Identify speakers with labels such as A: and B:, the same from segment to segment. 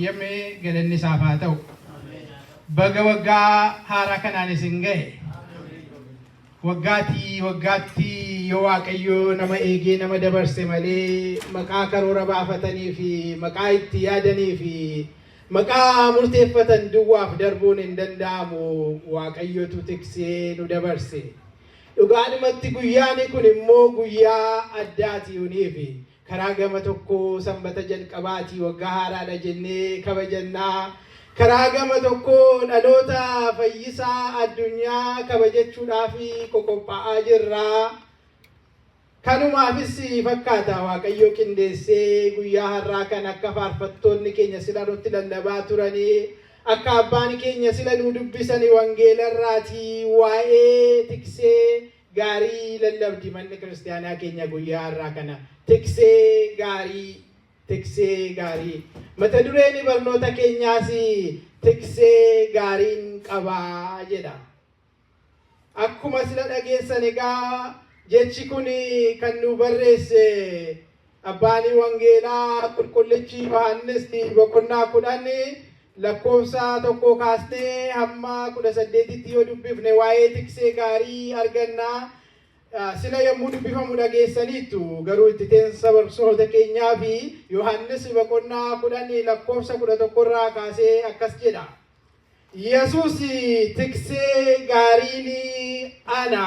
A: Yemmee galanni isaaf haa ta'u. Baga waggaa haaraa kanaan isin gahe. Waggaatti yoo Waaqayyo nama eegee nama dabarse malee maqaa karoora baafatanii fi maqaa itti yaadanii fi maqaa murteeffatan duwwaaf darbuun hin danda'amu. Waaqayyotu tiksee nu dabarse. Dhugaadhumatti guyyaan kun immoo guyyaa addaati uniifi. Karaa gama tokko sanbata jalqabaati waggaa haaraadha jennee kabajannaa. Karaa gama tokko dhaloota fayyisaa addunyaa kabajachuudhaaf qophaa'aa jirra. Kanumaafis fakkaata Waaqayyo qindeessee guyyaa har'aa kan akka faarfattoonni keenya sila nutti lallabaa turanii akka abbaan keenya sila nu dubbisanii wangeelarraatii waa'ee tiksee gaarii lallabdi manni kiristaanaa keenya guyyaa har'aa kana. Tiksee gaarii. Mata dureen barnoota keenyaas tiksee gaariin qabaa jedha. Akkuma sila dhageessan egaa jechi kun kan nu barreesse abbaan wangeelaa qulqullichi Yohaannis boqonnaa 10 lakkoofsa 1 kaasnee hamma 18tti yoo dubbifne waa'ee tiksee gaarii arganna. Sila yommuu dubbifamu dhageessaniitu garuu itti teensa barsoota keenyaa fi Yohaannis boqonnaa 10 lakkoofsa 11 irraa kaasee akkas jedha. Yesuus tiksee gaariin ana.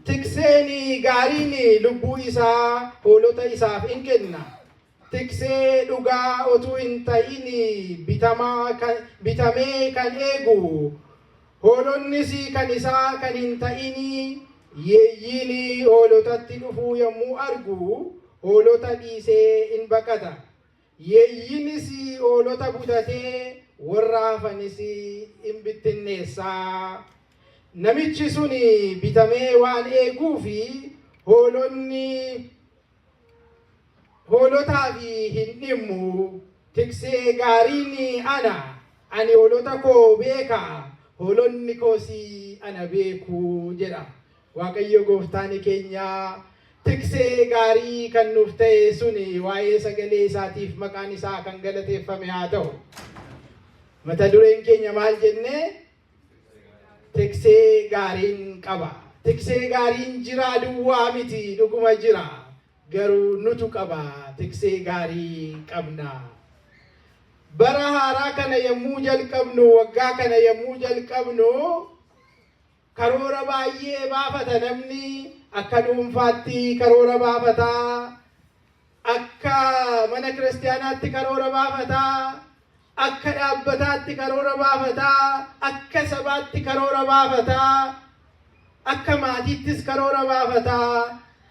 A: Tikseen gaariin lubbuu isaa hoolota isaaf in kenna. Tiksee dhugaa otuu hin ta'in bitamee kan eegu. Hoolonnis kan isaa kan hin ta'in yeeyyiin hoolotatti dhufuu yommuu argu hoolota dhiisee in baqata. Yeeyyiinis hoolota butatee warra hafanis in bittinneessa. Namichi sun bitamee waan eeguuf hoolotaaf hin dhimmu. Tiksee gaariin ana. Ani hoolota koo beeka. Hoolonni koosii ana beeku jedha. Waaqayyo gooftaan keenya tiksee gaarii kan nuuf ta'e suni waa'ee sagalee isaatiif maqaan isaa kan galateeffame haa ta'u. Mata dureen keenya maal jennee? Tiksee gaariin qaba. Tiksee gaariin jira duwwaa miti dhuguma jira. Garuu nutu qaba. Tiksee gaarii qabna. Bara haaraa kana yommuu jalqabnu waggaa kana yommuu jalqabnu karoora baay'ee baafata namni. Akka dhuunfaatti karoora baafata, akka mana kiristaanaatti karoora baafata, akka dhaabbataatti karoora baafata, akka sabaatti karoora baafata, akka maatiittis karoora baafata.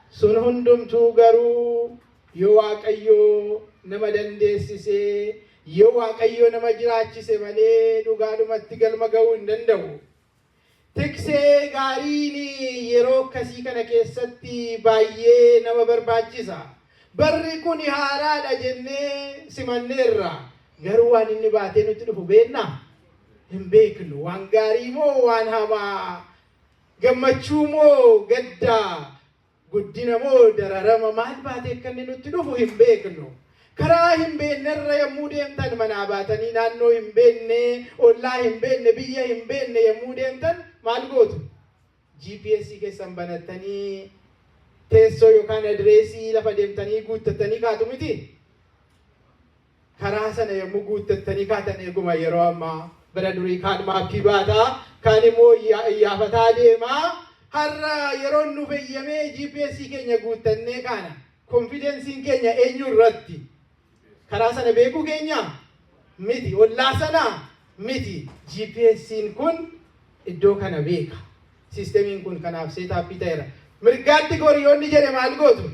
A: Sun hundumtuu garuu yoo Waaqayyo nama dandeessisee yoo Waaqayyo nama jiraachise malee dhugaadhumatti galma ga'uu hin danda'u. Tiksee gaariin yeroo akkasii kana keessatti baay'ee nama barbaachisa. Barri kun haaraadha jennee simanneerra. Garuu waan inni baatee nutti dhufu beekna? Hin beeknu. Waan gaarii moo waan hamaa? Gammachuu moo gaddaa? Guddina moo dararama? Maal baatee akka inni nutti dhufu hin beeknu. Karaa hin beeknerra yommuu deemtan manaa baatanii naannoo hin beekne, ollaa hin beekne, biyya hin beekne yommuu deemtan maal gootu? GPS keessan banattanii teessoo yookaan adireesii lafa deemtanii guuttattanii kaatu miti. Karaa sana yommuu guuttattanii kaatan eeguma yeroo ammaa bara durii kaan maappii baataa kaan immoo iyyaafataa deemaa. Har'a yeroo nu fayyamee GPS keenya guuttannee kaana. Konfidensiin keenya eenyu irratti? Karaa sana beekuu keenya miti. Ollaa sana miti. GPS'n kun iddoo kana beeka. Siistemiin kun kanaaf seetaappii ta'eera. Mirgaatti goriyoonni jedhe maal gootu?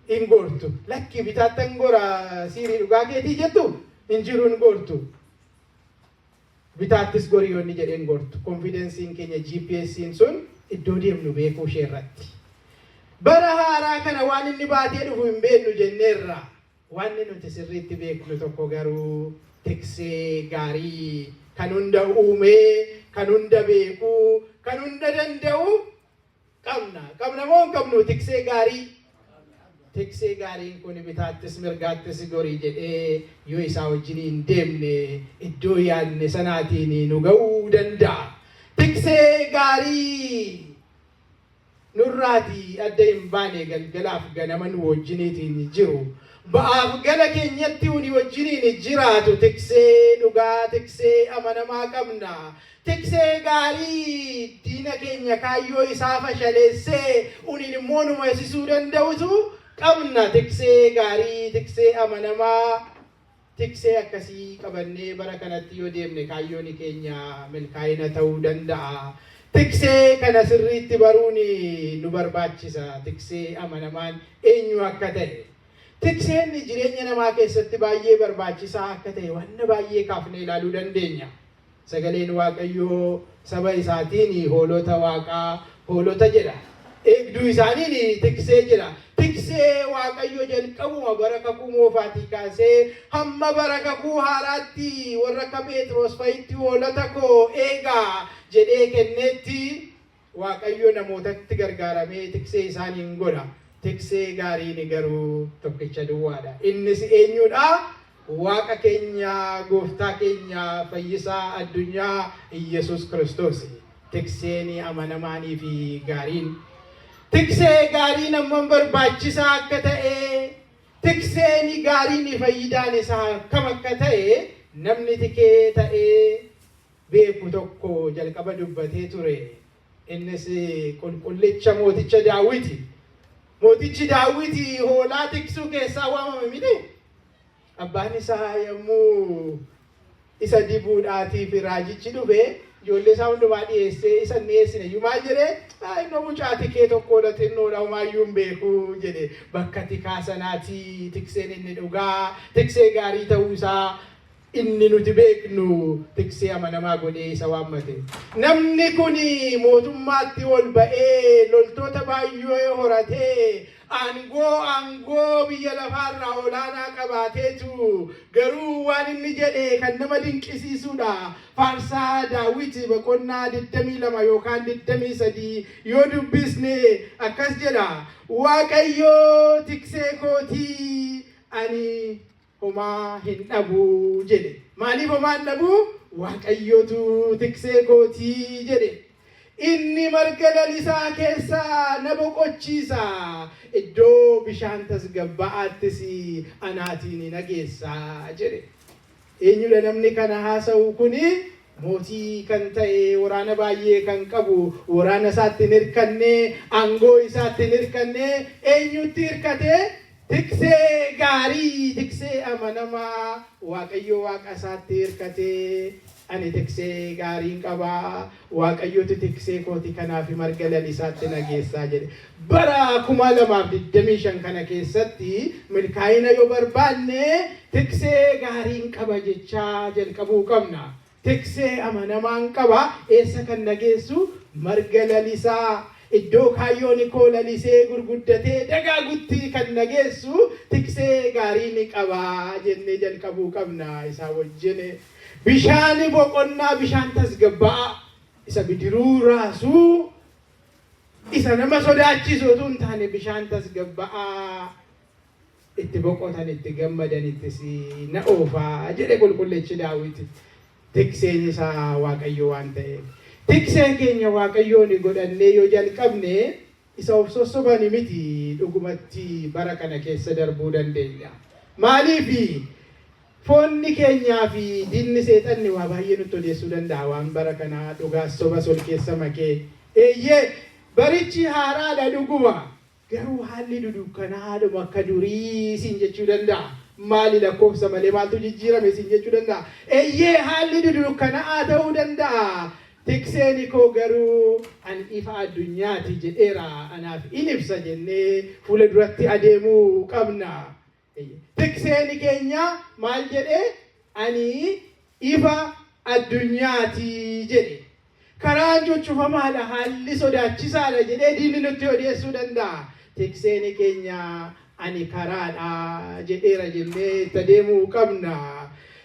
A: Hin gortu. Lakki bitaattan gora siirii dhugaa keetii jettu hin jiru hin gortu. Bitaattis goriyoonni jedhe hin gortu. Konfidensiin keenya GPS'n sun iddoo deemnu beekuu ishee irratti. Bara haaraa kana waan inni baatee dhufu hin beeknu jenneerra. Waan nuti sirriitti beeknu tokko garuu tiksee gaarii kan hunda uumee, kan hunda beekuu, kan hunda danda'u qabna. Qabna moo hin qabnu tiksee gaarii? tiksee gaariin kun bitaattis mirgaattis gorii jedhee yoo isaa wajjiniin deemne iddoo yaadne sanaatiin nu ga'uu danda'a. Tiksee gaarii nurraati adda hin baane galgalaaf ganama nu wajjiniitiin jiru. Ba'aaf gala keenyatti uni wajjiniin jiraatu tiksee dhugaa tiksee amanamaa qabna. Tiksee gaarii diina keenya kaayyoo isaa fashaleessee uniin immoo nu mo'isisuu danda'utu qabna. Tiksee gaarii tiksee amanamaa tiksee akkasii qabannee bara kanatti yoo deemne kaayyoon keenya milkaa'ina ta'uu danda'a. Tiksee kana sirriitti baruun nu barbaachisa. Tiksee amanamaan eenyu akka ta'e. Tikseen jireenya namaa keessatti baay'ee barbaachisaa akka ta'e waan baay'ee kaafnee ilaaluu dandeenya. Sagaleen Waaqayyoo saba isaatiin hoolota Waaqaa hoolota jedha. Eegduu isaaniin tiksee jira. Tiksee Waaqayyo jalqabuma bara kakuu moofaatii kaasee hamma bara kakuu haaraatti warra akka Phexros fa'itti hoolota koo eegaa jedhee kenneetti Waaqayyo namootatti gargaaramee tiksee isaaniin godha. Tiksee gaariin garuu tokkicha duwwaadha. Innis eenyudha? Waaqa keenya, gooftaa keenya, fayyisaa addunyaa Iyesuus Kiristoos. Tikseen amanamaanii fi gaariin. Tiksee gaariin amman barbaachisaa akka ta'e, tikseen gaariin fayyidaan isaa kam akka ta'e namni tikee ta'ee beeku tokko jalqaba dubbatee ture. Innis qulqullicha mooticha Daawiti. Mootichi Daawiti hoolaa tiksuu keessaa waamame miti. Abbaan isaa yommuu isa dibuudhaatiif raajichi dhufe ijoollee isaa hundumaa dhiyeessee isa dhiyeessine iyyuu maal jedhee inni mucaa tikee tokkodha xinnoodha homaayyuu hin beeku jedhe. Bakka tikaa sanaatii tikseen inni dhugaa tiksee gaarii ta'uu isaa inni nuti beeknu tiksee amanamaa godhee isa waammate. Namni kun mootummaatti ol ba'ee loltoota baay'ee horatee aangoo biyya lafaarraa olaanaa qabaateetu garuu waan inni jedhe kan nama dinqisiisudha. Faarsaa Daawit boqonnaa 22 yookaan 23 yoo dubbisne akkas jedha. Waaqayyo tiksee kootii ani homaa hin dhabu jedhe. Maaliif homaa hin dhabu? Waaqayyotu tiksee kootii jedhe. Inni marga lalisaa keessaa na boqochiisa. Iddoo bishaan tasgabba'aattis anaatiin na geessa jedhe. Eenyudha namni kana haasa'u kuni? Mootii kan ta'e, waraana baay'ee kan qabu, waraana isaatti hin hirkanne, aangoo isaatti hin hirkanne, eenyutti hirkate? Tiksee gaarii, tiksee amanamaa, Waaqayyo Waaqa isaatti hirkatee ani tiksee gaariin qabaa. Waaqayyotu tiksee kooti kanaaf marga lalisaatti na geessaa jedhe. Bara 2025 kana keessatti milkaa'ina yoo barbaanne tiksee gaariin qaba jechaa jalqabuu qabna. Tiksee amanamaan qaba. Eessa kan na geessu? Marga lalisaa. Iddoo kaayyoon koo lalisee gurguddatee dagaagutti kan na geessu tiksee gaariin qaba jennee jalqabuu qabna isaa wajjin. Bishaan boqonnaa bishaan tasgabbaa isa bidiruu raasuu isa nama sodaachisu otoo hin taane bishaan tasgabbaa itti boqotan itti gammadan itti na oofaa jedhe qulqullichi Daawit. Tikseen isaa Waaqayyo waan ta'eef. Tikseen keenya Waaqayyoon godhannee yoo jalqabne isa of sossobani miti dhugumatti bara kana keessa darbuu dandeenya. Maaliif? Foonni keenyaa fi diinni seexanni waa baay'ee nutti odeessuu danda'a waan bara kana dhugaa soba sol keessa makee. Eeyyee barichi haaraadha dhuguma. Garuu haalli dudukkanaadhuma akka durii siin jechuu danda'a. Maali lakkoofsa malee maaltu jijjiirame siin jechuu danda'a. Eeyyee haalli dudukkanaa ta'uu danda'a. Tikseen koo garuu an ifa addunyaati jedheera anaaf in ibsa jennee fuula duratti adeemuu qabna. Tikseen keenya maal jedhe? Ani ifa addunyaati jedhe. Karaan cuccufamaadha haalli sodaachisaadha jedhee diinni nutti odeessuu danda'a. Tikseen keenya ani karaadha jedheera jennee itti adeemuu qabna.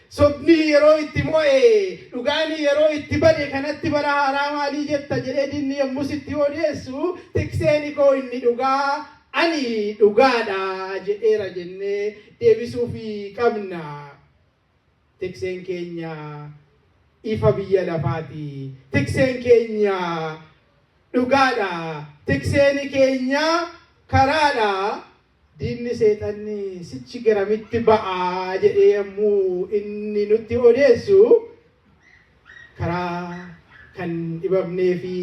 A: Sobni yeroo itti mo'e dhugaani yeroo itti bade kanatti bara haaraa maalii jetta jedhee diinni yommuu sitti odeessu tikseen koo inni dhugaa ani dhugaadha jedheera jennee deebisuufi qabna. Tikseen keenya ifa biyya lafaati. Tikseen keenya dhugaadha. Tikseen keenya karaadha. Diinni seexanni sichi garamitti ba'a jedhee yommuu inni nutti odeessu karaa kan dhibamnee fi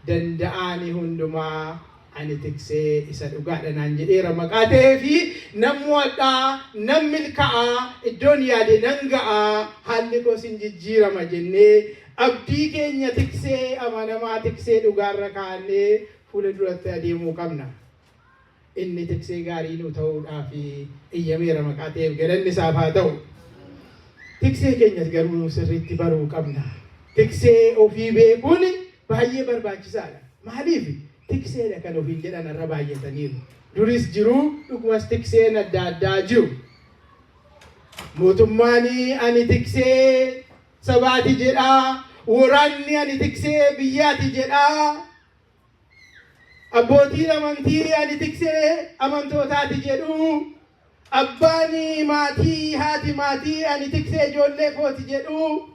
A: danda'ani hundumaa ani tiksee isa dhugaadha naan jedheera maqaa ta'ee fi nammoodhaa nam milkaa'aa iddoon yaade nan ga'a haalli koos hin jijjiirama jennee abdii keenya tiksee amanamaa tiksee dhugaarra kaa'annee fuula duratti adeemuu qabna. Inni tiksee gaarii nu ta'uudhaaf iyyameera maqaa ta'eef galanni isaaf haa ta'u. Tiksee keenyas garuu sirriitti baruu qabna. Tiksee ofii beekuun baay'ee barbaachisaadha. Maaliif? Tikseedha kan ofiin jedhan irra baay'ataniiru. Duris jiru dhugumas tikseen adda addaa jiru. Mootummaan ani tiksee sabaati jedhaa. Waraanni ani tiksee biyyaati jedhaa. Abbootiin amantii ani tiksee amantootaati jedhu. Abbaan maatii haati maatii ani tiksee ijoollee kooti jedhu.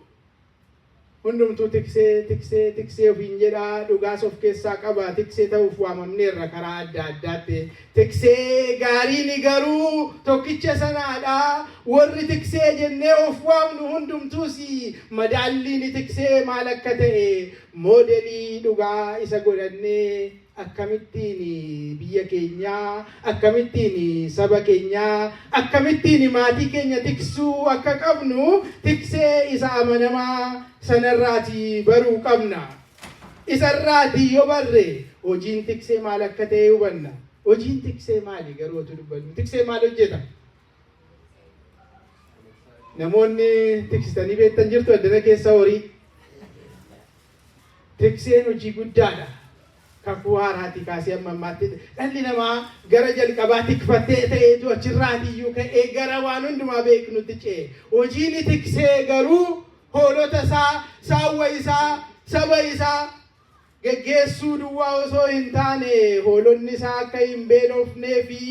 A: Hundumtuu tiksee ofiin jedhaa dhugaas of keessaa qaba. Tiksee ta'uuf waamamneerra karaa adda addaatti. Tiksee gaariin garuu tokkicha sanaadha. Warri tiksee jennee of waamnu hundumtuus madaalliin tiksee maal akka ta'e moodelii dhugaa isa godhannee akkamittiin biyya keenyaa, akkamittiin saba keenyaa, akkamittiin maatii keenya tiksuu akka qabnu tiksee isa amanamaa sanarraati baruu qabna. Isarraati yoo barre hojiin tiksee maal akka ta'e hubanna. Hojiin tiksee maali garuu otoo dubbannu? Tiksee maal hojjeta? Namoonni tiksitanii beektan jirtu addana keessa horii. Tikseen hojii guddaadha. Kakuu haaraati kaasee amma ammaatti dhalli namaa gara jalqabaa tikfatee ta'eetu achirraatiyyuu ka'ee gara waan hundumaa beeknutti ce'e. Hojiin tiksee garuu hoolota isaa, saawwa isaa, saba isaa geggeessuu duwwaa osoo hin taane hoolonni isaa akka hin beelofnee fi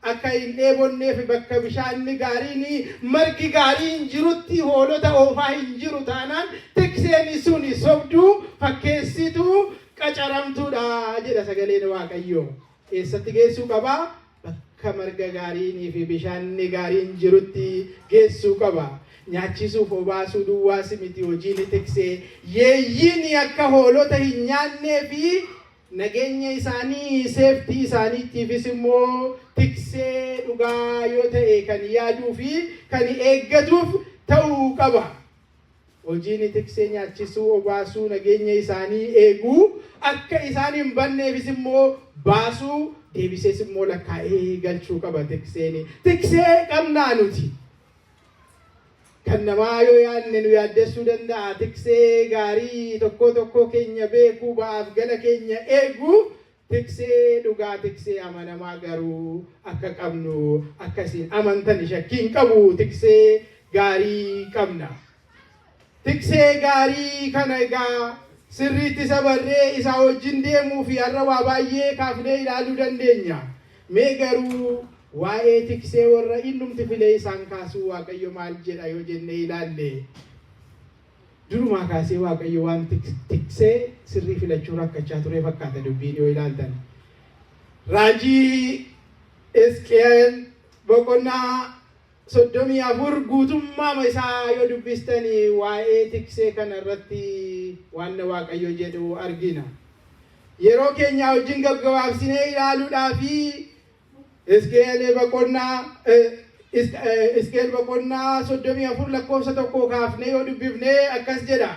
A: akka hin dheebonneef bakka bishaanni gaariin margi gaariin jirutti hoolota oofaa hin jiru taanaan tikseen sun sobduu fakkeessituu qacaramtuudha jedha sagaleen Waaqayyoo. Eessatti geessuu qaba? Bakka marga gaariin fi bishaanni gaariin jirutti geessuu qaba. Nyaachisuuf obaasuu duwwaas miti hojiin tiksee yeeyyiin akka hoolota hin nyaannee fi nageenya isaanii seeftii isaaniitiifis immoo tiksee dhugaa yoo ta'e kan yaaduu fi kan eeggatuuf ta'uu qaba. Hojiin tiksee nyaachisuu, obaasuu, nageenya isaanii eeguu, akka isaan hin banneefis immoo baasuu, deebisees immoo lakkaa'ee galchuu qaba tikseen. Tiksee qabnaa nuti. Kan namaa yoo yaadne nu yaaddessuu danda'a. Tiksee gaarii tokko keenya beekuu, ba'aaf gala keenya eeguu, tiksee dhugaa, tiksee amanamaa garuu akka qabnu akkasiin amantan shakkiin qabu. Tiksee gaarii qabna. Tiksee gaarii kana egaa sirriitti isa barree isaa wajjin deemuu fi har'a waa baay'ee kaafnee ilaaluu dandeenya. Mee garuu waa'ee tiksee warra innumti filee isaan kaasuu Waaqayyo maal jedha yoo jennee ilaalle. Durumaa kaasee Waaqayyo waan tiksee sirrii filachuu rakkachaa ture fakkaata dubbiin yoo ilaaltan. Raajii Hisqeel boqonnaa 34 guutummaa isaa yoo dubbistanii waa'ee tiksee kana irratti waan Waaqayyo jedhu argina. Yeroo keenya wajjin gaggabaabsinee ilaaluudhaaf Hisqeel boqonnaa 34 lakkoofsa 1 kaafnee yoo dubbifnee akkas jedha.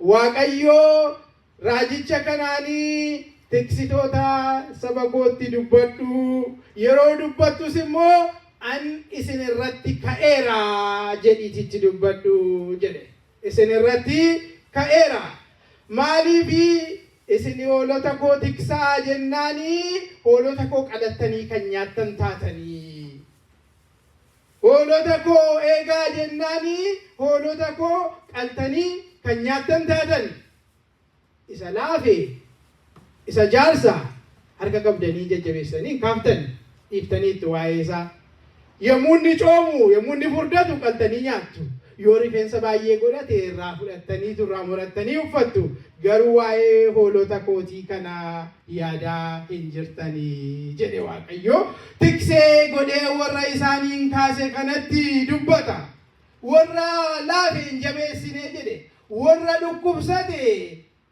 A: Waaqayyo raajicha kanaanii tiksitoota saba kootti dubbadhu, yeroo dubbattus immoo an isin irratti ka'eera jedhiitti dubbadhu jedhe. Isin irratti ka'eera. Maaliif isin hoolota koo tiksaa jennaanii hoolota koo qalattanii kan nyaattan taatanii. Hoolota koo eegaa jennaanii hoolota koo qaltanii kan nyaattan taatan. Isa laafe, isa jaarsa, harka qabdanii jajjabeessanii kaaftan iftaniitti waa'ee isaa. Yommuu inni coomu, yommuu inni furdatu qaltanii nyaattu. Yoo rifeensa baay'ee godhate irraa fudhattanii turraa murattanii uffattu. Garuu waa'ee hoolota kootii kana yaadaa hin jirtanii jedhe Waaqayyo. Tiksee godhee warra isaaniin kaase kanatti dubbata. Warra laafe hin jabeessine jedhe. Warra dhukkubsate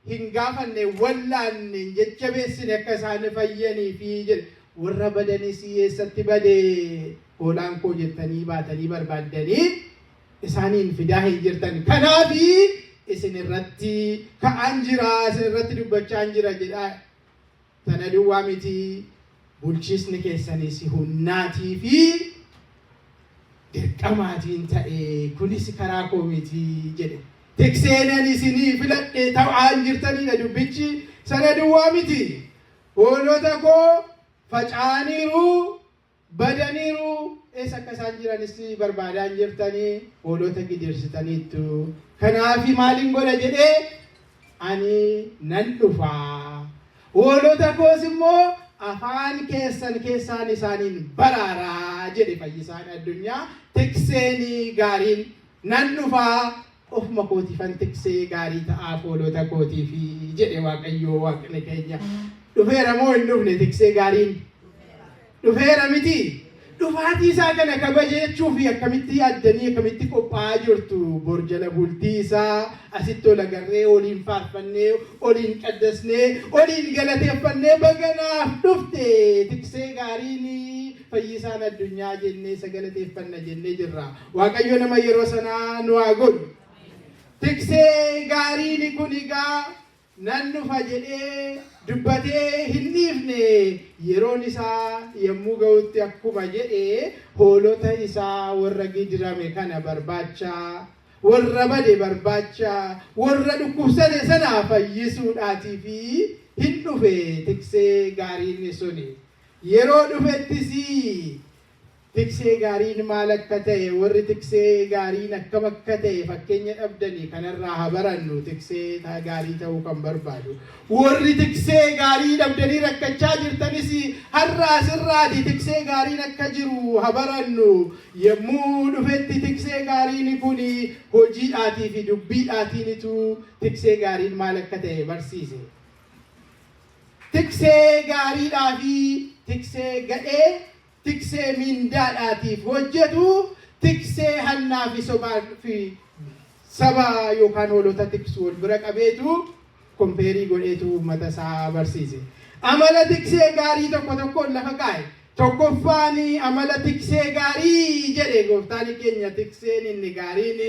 A: hin gaafanne wallaanne hin jajjabeessine akka isaan fayyanii fi jedhe. Warra badanis eessatti badee hoolaan koo jettanii baatanii barbaaddanii isaaniin fidaa hin jirtan. Kanaafi isin irratti ka'an jira, isin irratti dubbachaa jira jedha. Tana duwwaa miti bulchiisni keessanis humnaatii fi dirqamaatiin ta'e kunis karaa koo miti jedhe. Tikseenan isinii filadhe ta'aan jirtanidha dubbichi. Sana duwwaa miti hoolota koo faca'aniiru, badaniiru, eessa akka isaan jiranis barbaadaan jirtanii hoolota gidirsitaniittu. Kanaafi maaliin godha jedhee ani nan dhufaa. Hoolota koos immoo afaan keessan keessaan isaaniin baraaraa jedhe fayyisaan addunyaa. Tikseen gaariin nan dhufaa. Ofuma kootiifan tiksee gaarii ta'aaf hoolota kootiifi jedhe Waaqayyo Waaqni keenya. Dhufeera moo hin dhufne tiksee gaariin? Dhufeera miti? Dhufaatii isaa kana kabajechuuf akkamitti yaaddanii akkamitti qophaa'aa jirtu? Borjala bultii isaa asitti ol agarree oliin faarfannee, oliin qaddasnee, oliin galateeffannee baganaaf dhufte tiksee gaariin fayyisaan addunyaa jennee sagalateeffanna jennee jirra. Waaqayyo nama yeroo sanaa nu haa godhu. Tiksee gaariin kun egaa nan dhufa jedhee dubbatee hin dhiifne yeroon isaa yommuu ga'utti akkuma jedhee hoolota isaa warra gidirame kana barbaacha, warra bade barbaacha, warra dhukkubsate sana fayyisuudhaatii fi hin dhufe tiksee gaariin suni. Yeroo dhufettis tiksee gaariin maal akka ta'e, warri tiksee gaariin akkam akka ta'e fakkeenya dhabdanii kanarraa haa barannu. Tiksee gaarii ta'uu kan barbaadu. Warri tiksee gaarii dhabdanii rakkachaa jirtanis har'aa sirraati tiksee gaariin akka jiru haa barannu. Yommuu dhufetti tiksee gaariin kun hojiidhaatii fi dubbiidhaatiinitu tiksee gaariin maal akka ta'e barsiise. Tiksee gaariidhaa fi tiksee gadhee, tiksee mindaadhaatiif hojjetu, tiksee hannaa fi sobaa fi saba yookaan hoolota tiksu wal bira qabeetu kompeerii godheetu uummata isaa barsiise. Amala tiksee gaarii tokko tokkoon lafa kaa'e. Tokkoffaan amala tiksee gaarii jedhe gooftaan keenya. Tikseen inni gaariin,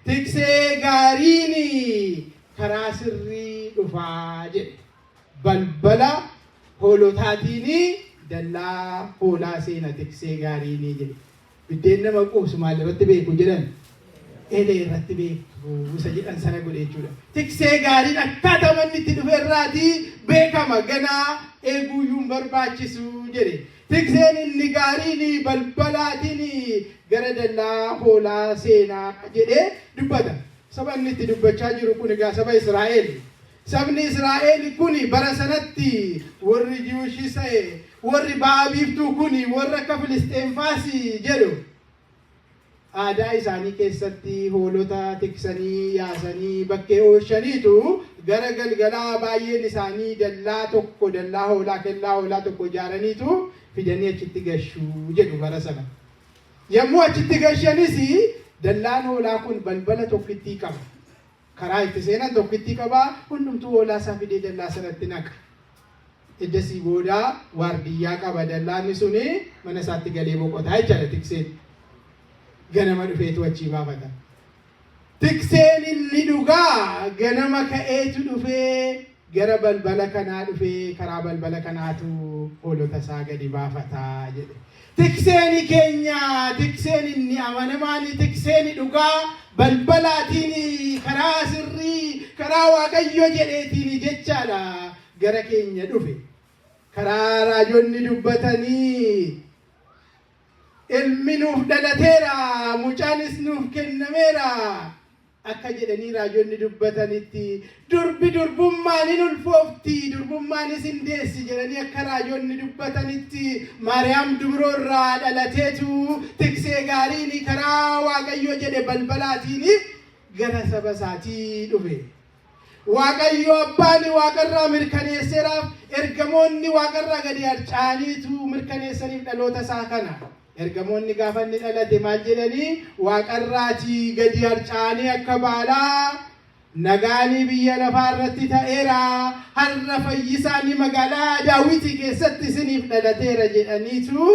A: tiksee gaariin karaa sirrii dhufaa jedhe. Balbala hoolotaatiin dallaa hoolaa seena tiksee gaariin jedhe. Biddeen nama quubsu maal irratti beeku jedhan? Elee irratti beeku isa jedhan sana godhe jechuudha. Tiksee gaariin akkaataa manni itti dhufe irraatii beekama, ganaa eeguuyyuu barbaachisu jedhe. Tikseen inni gaariin balbalaatiin gara dallaa hoolaa seenaa jedhee dubbata. Sabni itti dubbachaa jiru kun egaa saba Israa'el. Sabni Israa'el kun bara sanatti warri Jiwushis ta'e, warri ba'a biiftuu kun warra akka Filisxeemfaasi jedhu aadaa isaanii keessatti hoolota tiksanii yaasanii bakkee oolchaniitu gara galgalaa baay'een isaanii dallaa tokko, dallaa hoolaa, kellaa hoolaa tokko ijaaraniitu fidanii achitti gashuu jedhu bara sana. Yommuu achitti gashanis dallaan hoolaa kun balbala tokkittii qaba. Karaa itti seenan tokkittii qaba. Hundumtuu hoolaa isaa fidee dallaa sanatti naqa. Eddasii booda waardiyyaa qaba dallaanni suni, mana isaatti galee boqotaa jechaadha tikseen. Ganama dhufeetu achii baafata. Tikseen inni dhugaa ganama ka'eetu dhufee gara balbala kanaa dhufee karaa balbala kanaatu hoolota isaa gadi baafataa jedhe. Tikseen keenya, tikseen inni amanamaan, tikseen dhugaa balbalaatiin karaa sirrii, karaa Waaqayyo jedheetiin jechaadha gara keenya dhufe. Karaa raajonni dubbatanii ilmi nuuf dhalateera, mucaanis nuuf kennameera. akka jedhanii raajonni dubbatanitti durbi durbummaan hin ulfoofti durbummaan hin deessi jedhanii akka raajonni dubbatanitti Maariyaam dubiroorraa dhalateetu tiksee gaariin karaa Waaqayyo jedhe balbalaatiin gara saba isaatii dhufe. Waaqayyo abbaan waaqarraa mirkaneesseeraaf ergamoonni waaqarraa gadi harcaaniitu mirkaneessaniif dhaloota isaa kana. Ergamoonni gaafa inni dhalate maal jedhanii waaqarraatii gadi harcaanii akka baalaa nagaanii biyya lafaa irratti ta'eera har'a fayyisaan magaalaa Daawitii keessatti isiniif dhalateera jedhaniitu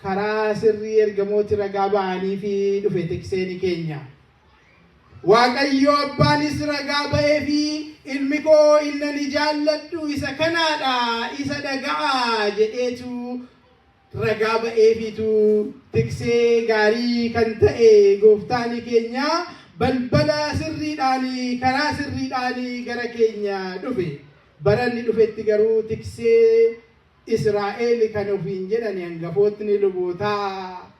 A: karaa sirrii ergamooti ragaa ba'anii fi dhufe tikseen keenya. Waaqayyo abbaanis ragaa ba'ee fi ilmi koo inni jaalladhu isa kanaadha isa dhaga'a jedheetu ragaa ba'eefitu tiksee gaarii kan ta'e gooftaan keenya balbala sirriidhaan karaa sirriidhaan gara keenya dhufe. Baranni dhufetti garuu tiksee Israa'el kan ofiin jedhan hangafootni lubootaa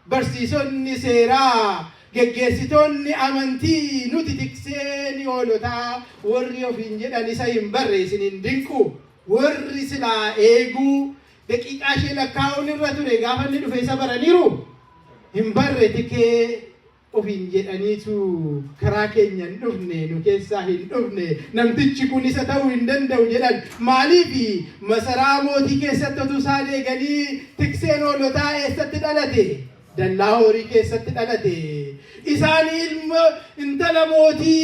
A: barsiisonni seeraa geggeessitoonni amantii nuti tiksee ni hoolotaa warri ofiin jedhan isa hin barreessin hin dinqu warri silaa eeguu daqiiqaa ishee lakkaa'uun irra ture gaafa inni dhufe isa baraniiru hin barre tikee ofiin jedhaniitu karaa keenya hin dhufne nu keessaa hin dhufne namtichi kun isa ta'uu hin danda'u jedhan maaliifi masaraa mootii keessatti utuu isaan eeganii tikseen hoolotaa eessatti dhalate dallaa horii keessatti dhalate isaan ilma intala mootii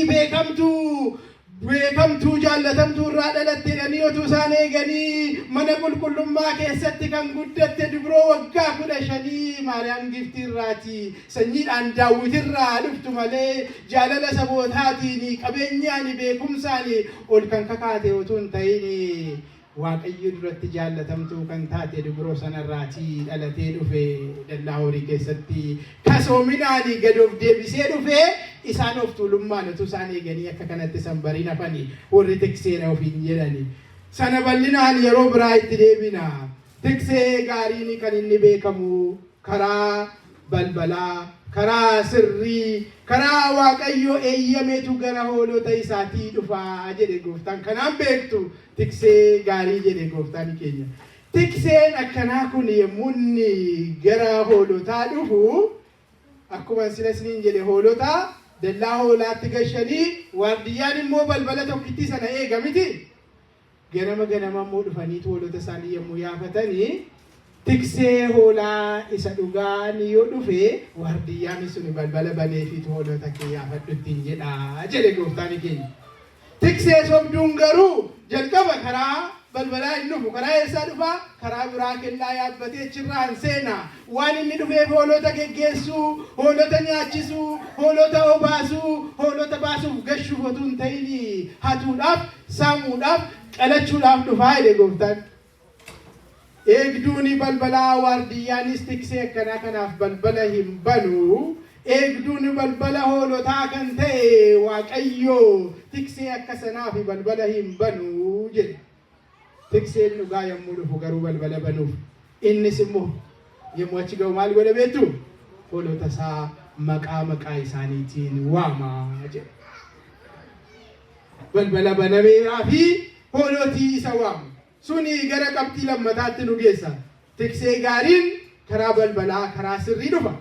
A: beekamtuu jaallatamtuu irraa dhalatte jedhanii utuu isaan eeganii mana qulqullummaa keessatti kan guddatte dubroo waggaa 15 Maariyaam giftiirraati sanyiidhaan Daawitirraa dhuftu malee jaalala sabootaatiin qabeenyaan beekumsaan ol kan kakaate utuu hin ta'in Waaqayyo duratti jaallatamtuu kan taate dubroo sanarraati dhalatee dhufe dallaa horii keessatti kasoominaan gad of deebisee dhufe isaan of tuulummaan utuu isaan eeganii akka kanatti sanbarii nafanii warri tiksee ofiin jedhani sana bal'inaan yeroo biraa itti deebina. Tiksee gaariin kan inni beekamu karaa balbalaa karaa sirrii karaa Waaqayyo eeyyameetu gara hoolota isaatii dhufaa jedhe gooftaan kanaan beektu tiksee gaarii jedhe gooftaan keenya. Tikseen akkanaa kun yommuu gara hoolotaa dhufu akkuma silasniin jedhe hoolota dallaa hoolaatti gashanii waardiyyaan immoo balbala tokkitti sana eega miti ganama immoo dhufanii hoolota isaanii yommuu yaafatanii tiksee hoolaa isa dhugaan yoo dhufe waardiyyaan sun balbala baneefiitu hoolota kee yaafadhu ittiin jedha jedhe gooftaan keenya. Tiksee sobduun garuu jalqaba karaa balbalaa hin dhufu karaa eessaa dhufa karaa biraa kellaa yaabbatee achirraan seena waan inni dhufeef hoolota geggeessuu hoolota nyaachisuu hoolota obaasuu hoolota baasuuf gashuuf otoo hin ta'in hatuudhaaf saamuudhaaf qalachuudhaaf dhufaa jedhe gooftaan. Eegduuni balbalaa waardiyyaanis tiksee akkanaa kanaaf balbala hin banu eegduuni balbala hoolotaa kan ta'e Waaqayyo tiksee akka sanaaf balbala hin banu jedhe. Tikseen dhugaa yommuu dhufu garuu balbala banuuf innis immoo yommuu achi ga'u maal godha beektu hoolota isaa maqaa isaaniitiin waamaa jedhe. Balbala banameeraa fi hoolotii isa waamu suni gara qabxii lammataatti nu geessa. Tiksee gaariin karaa balbalaa karaa sirrii dhufa.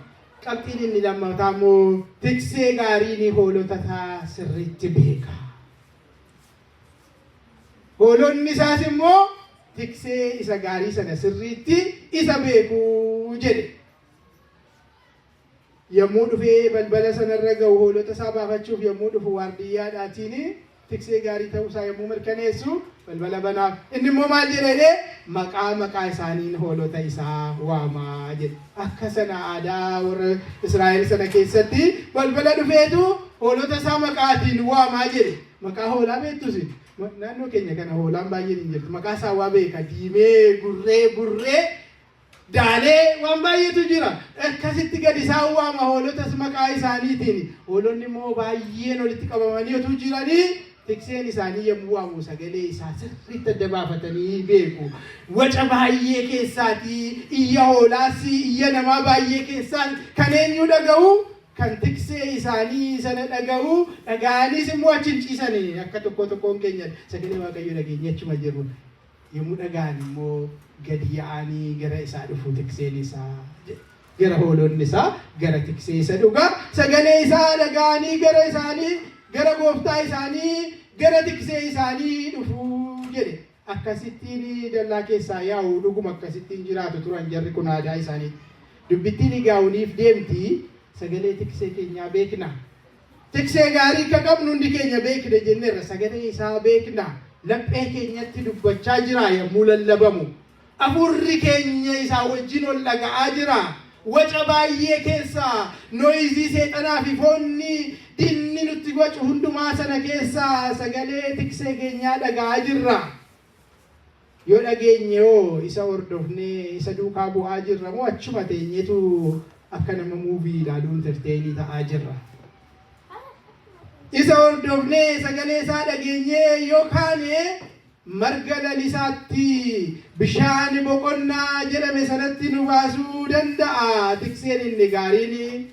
A: Qabxiin inni lammataa immoo tiksee gaariin hoolota isaa sirriitti beeka. Hoolonni isaas immoo tiksee isa gaarii sana sirriitti isa beekuu jedhe. Yommuu dhufee balbala sanarra ga'u hoolota isaa baafachuuf yommuu dhufu waardiyyaadhaatiin tiksee gaarii ta'uusaa yommuu mirkaneessu balbala banaaf inni immoo maal jedhee maqaa isaaniin hoolota isaa waamaa jedhe. Akka sana aadaa warra Israa'el sana keessatti balbala dhufeetu hoolota isaa maqaatiin waamaa jedhe. Maqaa hoolaa beektusi naannoo keenya kana hoolaan baay'een hin jirtu maqaa isaa waa beeka diimee burree daalee waan baay'eetu jira akkasitti gadi isaan waama hoolotas maqaa isaaniitiin hoolonni immoo baay'een walitti qabamanii otuu jiranii tikseen isaanii yommuu waamu sagalee isaa sirriitti adda baafatanii beeku. Waca baay'ee keessaatii iyya hoolaas iyya namaa baay'ee keessaan kan eenyu dhaga'u kan tiksee isaanii sana dhaga'u dhaga'anis immoo achiin ciisanii akka tokkoon keenya sagalee waaqayyoo dhageenya achuma jiru yommuu dhaga'an immoo gadi yaa'anii gara isaa dhufu tikseen isaa gara hoolonni isaa gara tiksee isa dhugaa sagalee isaa dhaga'anii gara isaanii gara gooftaa isaanii gara tiksee isaanii dhufu jedhe akkasittiin dallaa keessaa yaa'u dhuguma akkasittiin jiraatu turan jarri kun aadaa isaanii dubbittiin gaa'uniif deemti sagalee tiksee keenyaa beekna tiksee gaarii akka qabnu hundi keenya beekna jenneerra sagalee isaa beekna laphee keenyatti dubbachaa jira yommuu lallabamu afurri keenya isaa wajjin ol dhaga'aa jira waca baay'ee keessaa noizii seexanaa fi foonni dinni nutti wacu hundumaa sana keessaa sagalee tiksee keenyaa dhaga'aa jirra yoo dhageenye yoo isa hordofnee isa duukaa bu'aa jirra moo achuma teenyetu akka nama muuvii ilaaluu enterteenii ta'aa jirra isa hordofnee sagalee isaa dhageenyee yookaan marga lalisaatti bishaan boqonnaa jedhame sanatti nu baasuu danda'a tikseen inni gaariin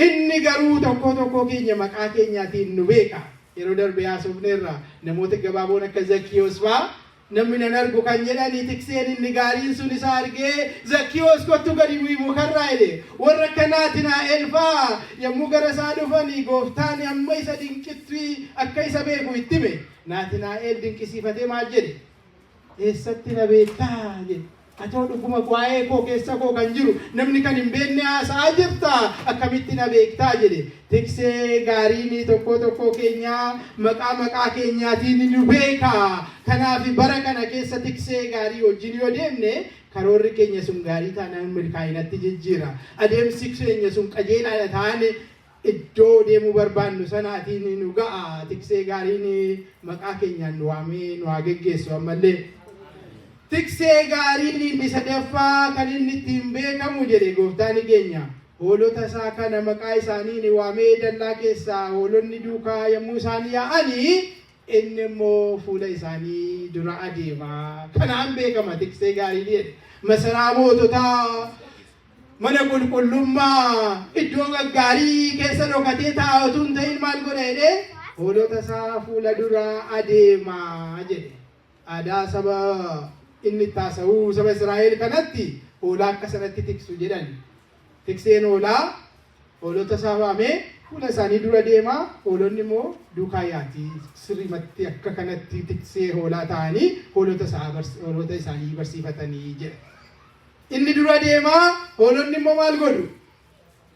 A: inni garuu tokko keenya maqaa keenyaatiin nu beeka yeroo darbe haasofneerra namoota gabaaboon akka Zakkiyoos fa'aa namni nan argu kan jedhani tikseen inni gaariin sun isa argee Zakkiyoos kottu gadi bu'i mukarraa jedhe warra kanaatiin elfaa yommuu gara isaa dhufanii gooftaan amma isa dinqitti akka isa beeku itti hime Naatinaa'el dinqisiifatee maal jedhe eessatti na beektaa jedhe atoo dhuguma waa'ee koo keessa koo kan jiru namni kan hin beekne haasa'aa jirta akkamitti na beektaa jedhe tiksee gaariin tokko keenyaa maqaa keenyaatiin nu beeka kanaaf bara kana keessa tiksee gaarii wajjin yoo deemne karoorri keenya sun gaarii taanaan milkaa'inatti jijjiira adeemsi keenya sun qajeelaadha taane iddoo deemuu barbaannu sanaatiin nu ga'a tiksee gaariin maqaa keenyaan nu waamee nu haa geggeessu ammallee tiksee gaariin inni sadaffaa kan inni ittiin beekamu jedhe gooftaan keenya hoolota isaa kana maqaa isaanii waamee dallaa keessaa hoolonni duukaa yommuu isaan yaa'anii inni immoo fuula isaanii dura adeema kanaan beekama tiksee gaarii jedhe masaraa moototaa mana qulqullummaa iddoo gaggaarii keessa dhokatee taa'atu hin ta'in maal godha jedhe hoolota isaa fuula dura adeema jedhe aadaa saba inni taasisuu saba Israa'el kanatti hoolaa akka sanatti tiksu jedhan tikseen hoolota isaa waamee fuula isaanii dura deema hoolonni immoo duukaa yaati sirrimatti akka kanatti tiksee hoolaa ta'anii hoolota isaanii barsiifatanii jedha inni dura deema hoolonni immoo maal godhu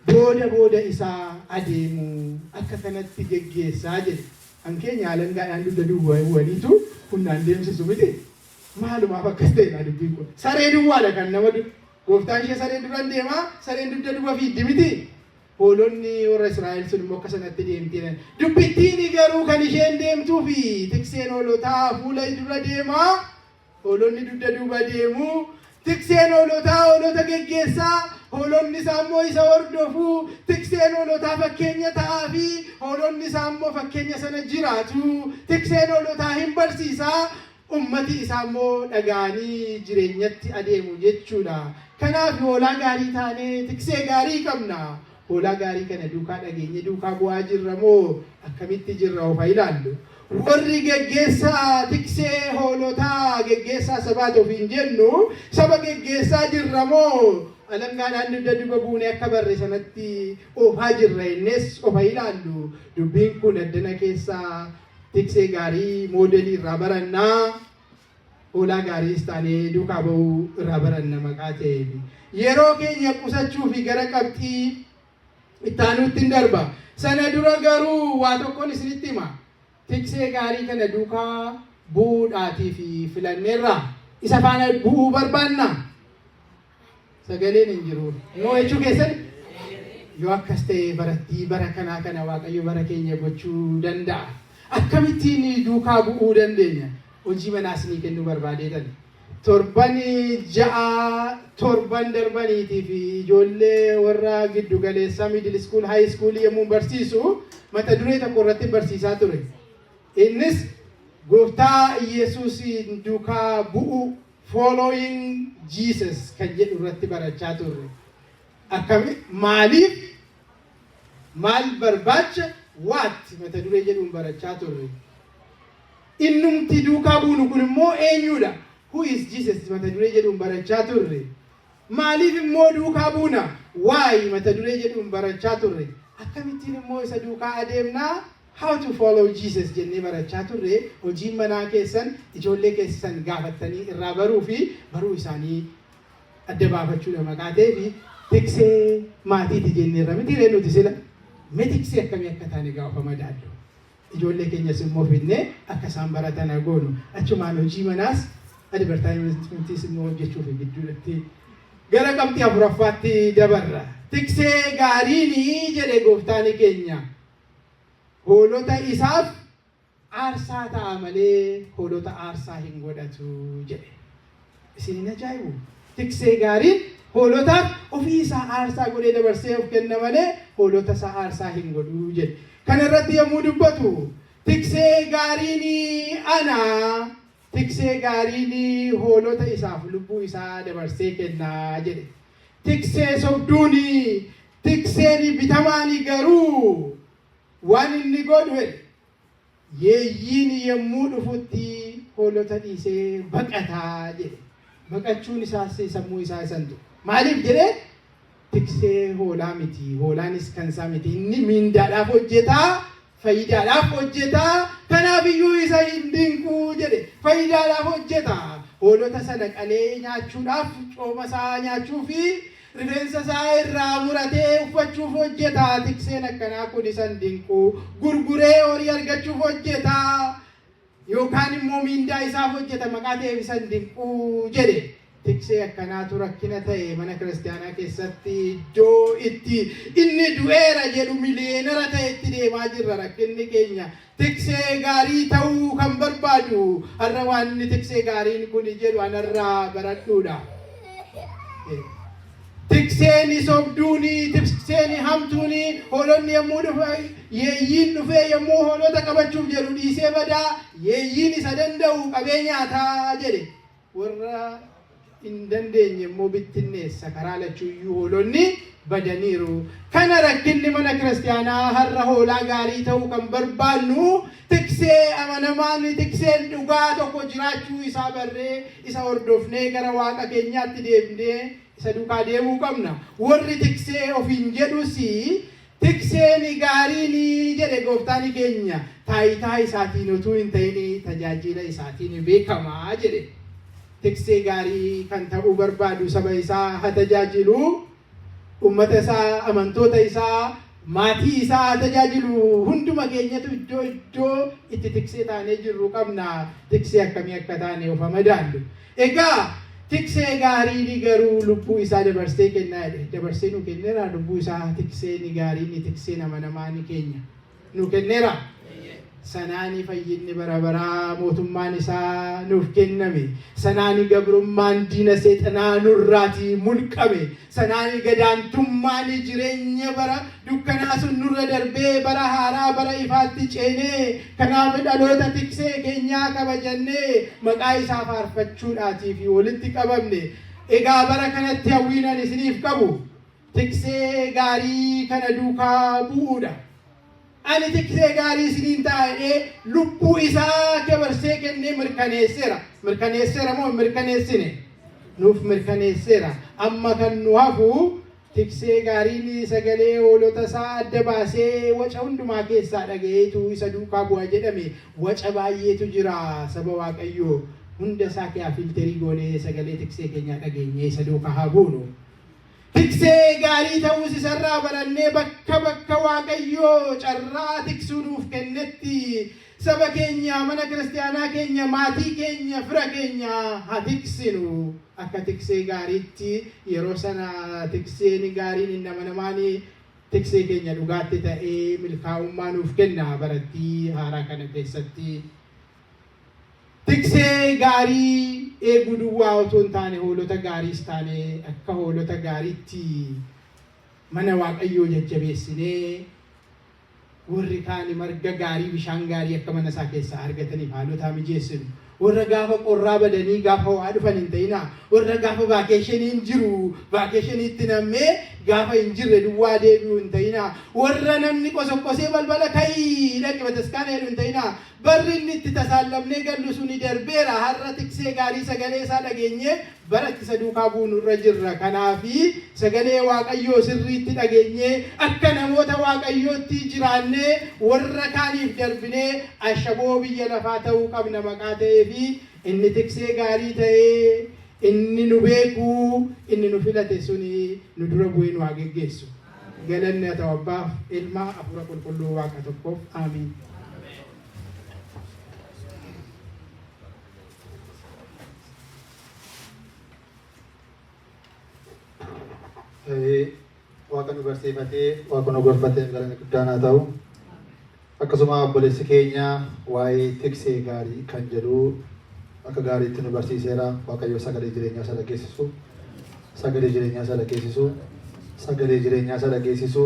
A: booda isaa adeemu akka kanatti geggeessaa jedhe hankeenya alangaadhaan dugda duwwaniitu hunnaan deemsisu miti maalumaaf akkas ta'e dubbiin kun saree duwwaadha kan nama gooftaan ishee saree duraan deema sareen dugda duwwa fiiddi miti hoolonni warra Israa'el sun immoo akka sanatti deemti dubbittiin garuu kan isheen deemtuu fi tikseen hoolotaa fuula dura deema hoolonni dugda duuba deemu tikseen hoolota geggeessaa hoolonni isaa immoo isa hordofuu tikseen hoolotaa fakkeenya ta'aa fi hoolonni isaa immoo fakkeenya sana jiraatu tikseen hoolotaa hin barsiisaa ummati isaa immoo dhaga'anii jireenyatti adeemu jechuudha kanaaf hoolaa gaarii taanee tiksee gaarii qabna hoolaa gaarii kana duukaa dhageenye duukaa bu'aa jirra moo akkamitti jirra of ilaallu warri geggeessaa tiksee hoolotaa geggeessaa sabaat ofiin jennu saba geggeessaa jirra moo alangaadhaan dugda duuba buune akka barre sanatti ofaa jirra innes ofa ilaallu dubbiin kun addana keessaa tiksee gaarii moodelii irraa barannaa hoolaa gaariis taanee duukaa ba'uu irraa baranna maqaa ta'eef yeroo keenya qusachuu fi gara qabxii ittaanuutti hin darba sana dura garuu waa tokkoon isinitti hima tiksee gaarii kana duukaa bu'uudhaatii fi filanneerra isa faana bu'uu barbaanna sagaleen hin jiru noo jechuu keessan yoo akkas ta'e barattii bara kanaa kana waaqayyo bara keenya gochuu danda'a akkamittiin duukaa bu'uu dandeenya hojii manaas ni kennuu barbaadeetan torban darbaniitii fi ijoollee warra giddu galeessaa middle school high school yommuu barsiisu mata duree tokko irratti barsiisaa ture innis gooftaa Yesuus duukaa bu'u following Jesus kan jedhu irratti barachaa turre akkami maaliif maal barbaacha waatti mata duree jedhuun barachaa turre. Innumti duukaa buunu kun immoo eenyudha? Who is Jesus mata duree jedhuun barachaa turre. Maaliif immoo duukaa buuna? Why mata duree jedhuun barachaa turre. Akkamittiin immoo isa duukaa adeemnaa? How to follow Jesus jennee barachaa turre. Hojii manaa keessan ijoollee keessan gaafattanii irraa baruu fi baruu isaanii adda baafachuudha maqaa ta'ee fi tiksee maatiiti jenneerra miti ree nuti sila. Mee tiksee akkamii akka taane gaafa madaallu. Ijoollee keenyas immoo finnee akka isaan baratan goonu. Achumaan hojii manaas advertaayimentii immoo hojjechuuf gidduudhatti gara qabxii afuraffaatti dabarra. Tiksee gaariin jedhe gooftaan keenya. Hoolota isaaf aarsaa ta'a malee hoolota aarsaa hin godhatu jedhe. Isin ajaa'ibu. Tiksee gaariin hoolotaaf ofii isaa aarsaa godhee dabarsee of kenna malee hoolota isaa aarsaa hin godhu jedhe. Kana irratti yommuu dubbatu tiksee gaariin ana. Tiksee gaariin hoolota isaaf lubbuu isaa dabarsee kennaa jedhe. Tiksee sobduuni, tikseen bitamaani garuu waan inni godhu yeeyyiin yommuu dhufutti hoolota dhiisee baqataa jedhe. Baqachuun isaas sammuu isaa santu. Maaliif jedhee? Tiksee hoolaa miti. Hoolaanis kan isaa miti. Inni mindaadhaaf hojjetaa, faayidaadhaaf hojjetaa. Kanaaf iyyuu isa hin dinquu jedhe. Faayidaadhaaf hojjetaa. Hoolota sana qalee nyaachuudhaaf, cooma isaa nyaachuu fi rifeensa isaa irraa muratee uffachuuf hojjetaa. Tikseen akkanaa kun isa hin dinquu. Gurguree horii argachuuf hojjetaa. Yookaan immoo mindaa isaaf hojjeta maqaa ta'eef isa hin dinquu jedhe. Tiksee akkanaatu rakkina ta'e mana kiristaanaa keessatti iddoo itti inni du'eera jedhu miliyeenara ta'e itti deemaa jirra rakkinni keenya. Tiksee gaarii ta'uu kan barbaadu har'a waan inni tiksee gaariin kun jedhu anarraa baradhuudha. Tikseen sobduuni, tikseen hamtuuni, hoolonni yommuu dhufan yeeyyiin dhufee yommuu hoolota qabachuuf jedhu dhiisee badaa yeeyyiin isa danda'u qabee nyaataa jedhe. Warra hin dandeenye immoo bittinneessa karaa lachuuyyuu hoolonni badaniiru. Kana rakkinni mana kiristaanaa har'a hoolaa gaarii ta'uu kan barbaannu tiksee amanamaan tikseen dhugaa tokko jiraachuu isaa barree isa hordofnee gara waaqa keenyaatti deemnee isa duukaa deemuu qabna. Warri tiksee ofiin jedhus tikseen gaariin jedhe gooftaan keenya taayitaa isaatiin utuu hin ta'in tajaajila isaatiin beekamaa jedhe. Tiksee gaarii kan ta'uu barbaadu saba isaa haa tajaajilu, ummata isaa, amantoota isaa, maatii isaa haa tajaajilu. Hunduma keenyatu iddoo itti tiksee taanee jirru qabna. Tiksee akkamii akka taane of madaallu. Egaa tiksee gaariin garuu lubbuu isaa dabarsee kennaa jedhe. Dabarsee nu kenneera lubbuu isaa. Tikseen gaariin tikseen amanamaan keenya nu kenneera. Sanaani fayyinni bara baraa mootummaan isaa nuuf kenname. Sanaani gabrummaan diina seexanaa nurraatii mulqame. Sanaani gadaantummaan jireenya bara dukkanaa sun nurra darbee bara haaraa bara ifaatti ceenee. Kanaaf dhaloota tiksee keenyaa kabajannee maqaa isaa faarfachuudhaatii fi walitti qabamne. Egaa bara kanatti hawwiinan isiniif qabu tiksee gaarii kana duukaa bu'uudha. Ani tiksee gaarii isiniin taa'ee lubbuu isaa dabarsee kennee mirkaneesseera. Mirkaneesseera moo mirkaneessine? Nuuf mirkaneesseera. Amma kan nu hafu tiksee gaariin sagalee hoolota isaa adda baasee waca hundumaa keessaa dhagayeetu isa duukaa bu'a jedhame. Waca baay'eetu jira saba Waaqayyoo. Hunda isaa kee filterii goonee sagalee tiksee keenyaa dhageenyee isa duukaa haa buunu. Tiksee gaarii ta'uus isarraa barannee bakka Waaqayyoo carraa tiksuu nuuf kennetti saba keenya, mana kiristaanaa keenya, maatii keenya, fira keenya haa tiksinu. Akka tiksee gaariitti yeroo sana tikseen gaariin hin amanamaan tiksee keenya dhugaatti ta'ee milkaa'ummaa nuuf kenna barattii haaraa kana keessatti. Tiksee gaarii eeguu duwwaa otoo hin taane hoolota gaariis taane akka hoolota gaariitti mana Waaqayyoo jajjabeessinee warri kaan marga gaarii bishaan gaarii akka mana isaa keessaa argataniif haalota mijeessinu. Warra gaafa qorraa badanii gaafa waa dhufan hin ta'ina. Warra gaafa vaakeeshiniin jiru vaakeeshiniitti nammee gaafa hin jirre duwwaa deebi'uu hin ta'inaa. Warra namni qosoqqosee balbala ka'ii dhaqi bataskaana jedhu hin ta'inaa. Barri inni itti tasaallamnee gallu suni darbeera. Har'a tiksee gaarii sagalee isaa dhageenye bara itti isa duukaa bu'uun irra jirra. Kanaafi sagalee Waaqayyoo sirriitti dhageenye akka namoota Waaqayyootti jiraannee warra kaaniif darbinee ashaboo biyya lafaa ta'uu qabna maqaa ta'eefi inni tiksee gaarii ta'ee inni nu beeku inni nu filate suni nu dura bu'ee nu haa geggeessu. Galanni haa ta'u Abbaaf Ilma Hafuura Qulqulluu Waaqa tokkoof. Amiin.
B: Waaqa nu barsiifatee Waaqa nu gorfatee galanni guddaan haa ta'u. Akkasuma obboleessi keenya waa'ee tiksee gaarii kan jedhu akka gaariitti nu barsiiseera. Waaqayyo sagalee jireenyaa isa dhageessisu, sagalee jireenyaa isa dhageessisu, sagalee jireenyaa isa dhageessisu.